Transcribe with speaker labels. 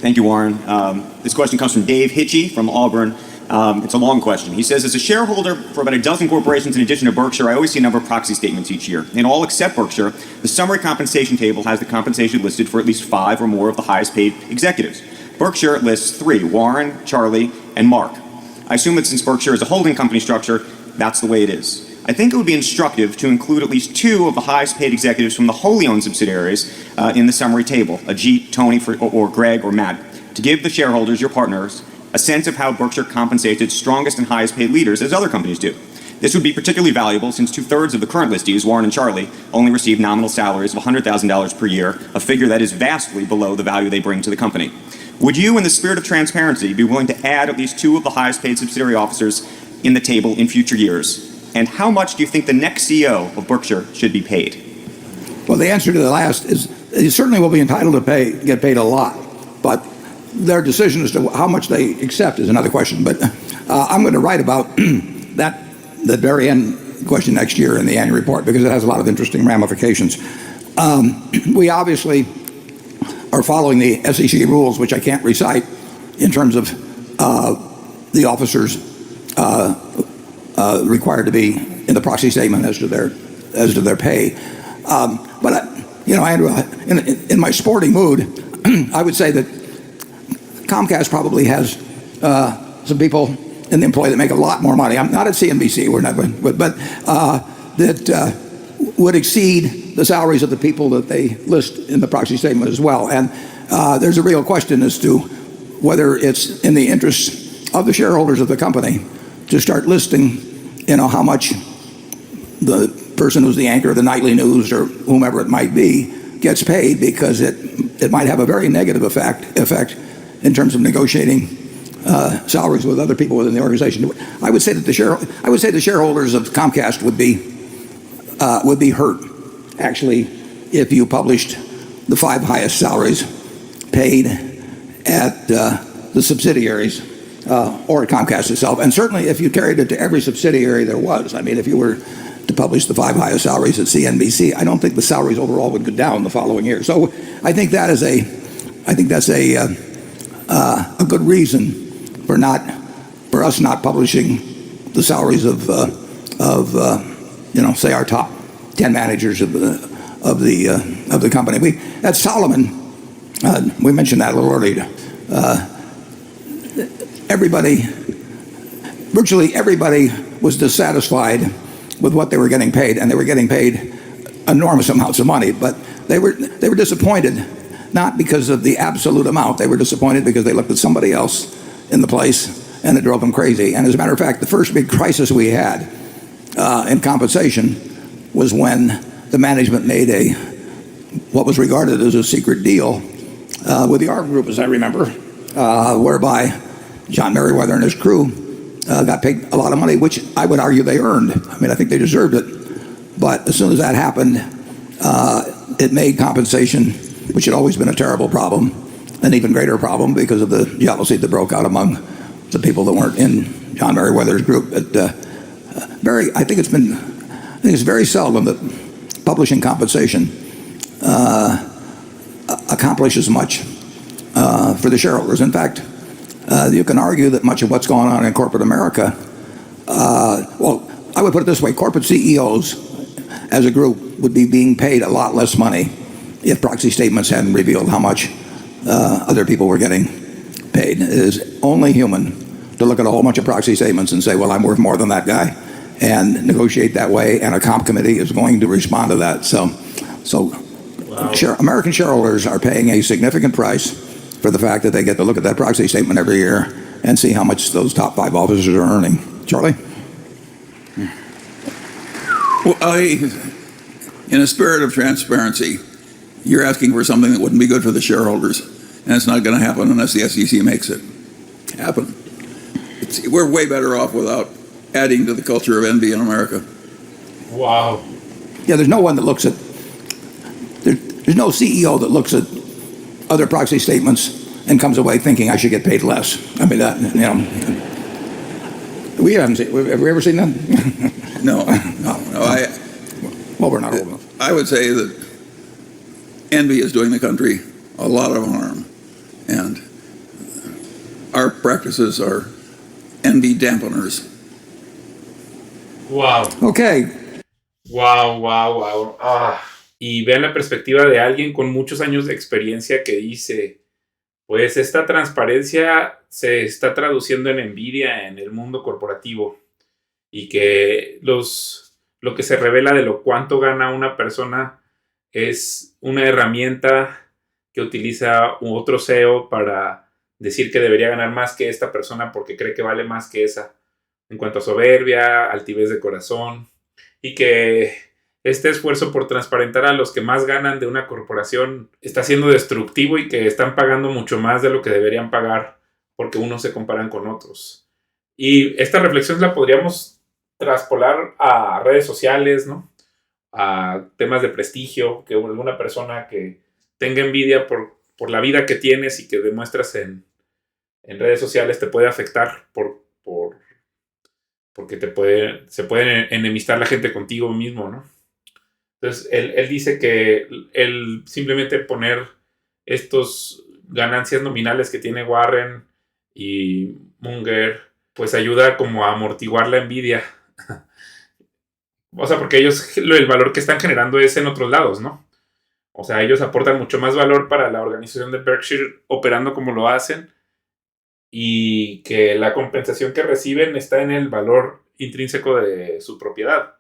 Speaker 1: Thank you, Warren. This question comes from Dave Hitchie from Auburn. It's a long question. He says, as a shareholder for about a dozen corporations in addition to Berkshire, I always see a number of proxy statements each year. In all except Berkshire, the summary compensation table has the compensation listed for at least 5 or more of the highest paid executives. Berkshire lists 3, Warren, Charlie, and Mark. I assume that since Berkshire is a holding company structure, that's the way it is. I think it would be instructive to include at least 2 of the highest paid executives from the wholly owned subsidiaries in the summary table, Ajit, Tony, or Greg, or Matt, to give the shareholders, your partners, a sense of how Berkshire compensates its strongest and highest paid leaders as other companies do. This would be particularly valuable since 2/3 of the current listees, Warren and Charlie, only receive nominal salaries of $100,000 per year, a figure that is vastly below the value they bring to the company. Would you, in the spirit of transparency, be willing to add at least 2 of the highest paid subsidiary officers in the table in future years? And how much do you think the next CEO of Berkshire should be paid?
Speaker 2: Well, the answer to the last is he certainly will be entitled to get paid a lot, but their decision as to how much they accept is another question. But I'm going to write about the very end question next year in the annual report because it has a lot of interesting ramifications. We obviously are following the SEC rules, which I can't recite, in terms of the officers required to be in the proxy statement as to their pay. But Andrew, in my sporting mood, I would say that Comcast probably has some people in the employ that make a lot more money. I'm not at CNBC, we're not, but that would exceed the salaries of the people that they list in the proxy statement as well. And there's a real question as to whether it's in the interest of the shareholders of the company to start listing, how much the person who's the anchor of the nightly news or whomever it might be gets paid, because it might have a very negative effect in terms of negotiating salaries with other people within the organization. I would say that the shareholders of Comcast would be hurt, actually, if you published the 5 highest salaries paid at the subsidiaries or at Comcast itself, and certainly if you carried it to every subsidiary there was. I mean, if you were to publish the 5 highest salaries at CNBC, I don't think the salaries overall would go down the following year. So I think that's a good reason for us not publishing the salaries of say our top 10 managers of the company. At Solomon, we mentioned that a little earlier. Virtually everybody was dissatisfied with what they were getting paid, and they were getting paid enormous amounts of money. But they were disappointed, not because of the absolute amount. They were disappointed because they looked at somebody else in the place, and it drove them crazy. And as a matter of fact, the first big crisis we had in compensation was when the management made what was regarded as a secret deal with the ARB Group, as I remember, whereby John Merriweather and his crew got paid a lot of money, which I would argue they earned. I mean, I think they deserved it. But as soon as that happened, it made compensation, which had always been a terrible problem, an even greater problem because of the jealousy that broke out among the people that weren't in John Merriweather's group. I think it's very seldom that publishing compensation accomplishes much for the shareholders. In fact, you can argue that much of what's going on in corporate America, I would put it this way: corporate CEOs as a group would be being paid a lot less money if proxy statements hadn't revealed how much other people were getting paid. It is only human to look at a whole bunch of proxy statements and say, well, I'm worth more than that guy, and negotiate that way, and a comp committee is going to respond to that. So wow. American shareholders are paying a significant price for the fact that they get to look at that proxy statement every year and see how much those top 5 officers are earning. Charlie?
Speaker 3: Well, in a spirit of transparency, you're asking for something that wouldn't be good for the shareholders, and it's not going to happen unless the SEC makes it happen. We're way better off without adding to the culture of envy in America.
Speaker 4: Wow.
Speaker 2: Yeah, there's no one that looks at, there's no CEO that looks at other proxy statements and comes away thinking I should get paid less. I mean, we haven't seen, have we ever seen that?
Speaker 3: No.
Speaker 2: Well, we're not old enough.
Speaker 3: I would say that envy is doing the country a lot of harm, and practices are envy dampeners.
Speaker 4: Wow.
Speaker 2: Okay.
Speaker 4: Wow. Y vean la perspectiva de alguien con muchos años de experiencia que dice, pues esta transparencia se está traduciendo en envidia en el mundo corporativo y que lo que se revela de lo cuánto gana una persona es una herramienta que utiliza otro CEO para decir que debería ganar más que esta persona porque cree que vale más que esa, en cuanto a soberbia, altivez de corazón, y que este esfuerzo por transparentar a los que más ganan de una corporación está siendo destructivo y que están pagando mucho más de lo que deberían pagar porque unos se comparan con otros. Y esta reflexión la podríamos traspolar a redes sociales, ¿no? A temas de prestigio, que alguna persona que tenga envidia por la vida que tienes y que demuestras en redes sociales te puede afectar porque se puede enemistar la gente contigo mismo, ¿no? Entonces, él dice que él simplemente poner estos ganancias nominales que tiene Warren y Munger, pues ayuda como a amortiguar la envidia. O sea, porque ellos, el valor que están generando es en otros lados, ¿no? O sea, ellos aportan mucho más valor para la organización de Berkshire operando como lo hacen y que la compensación que reciben está en el valor intrínseco de su propiedad.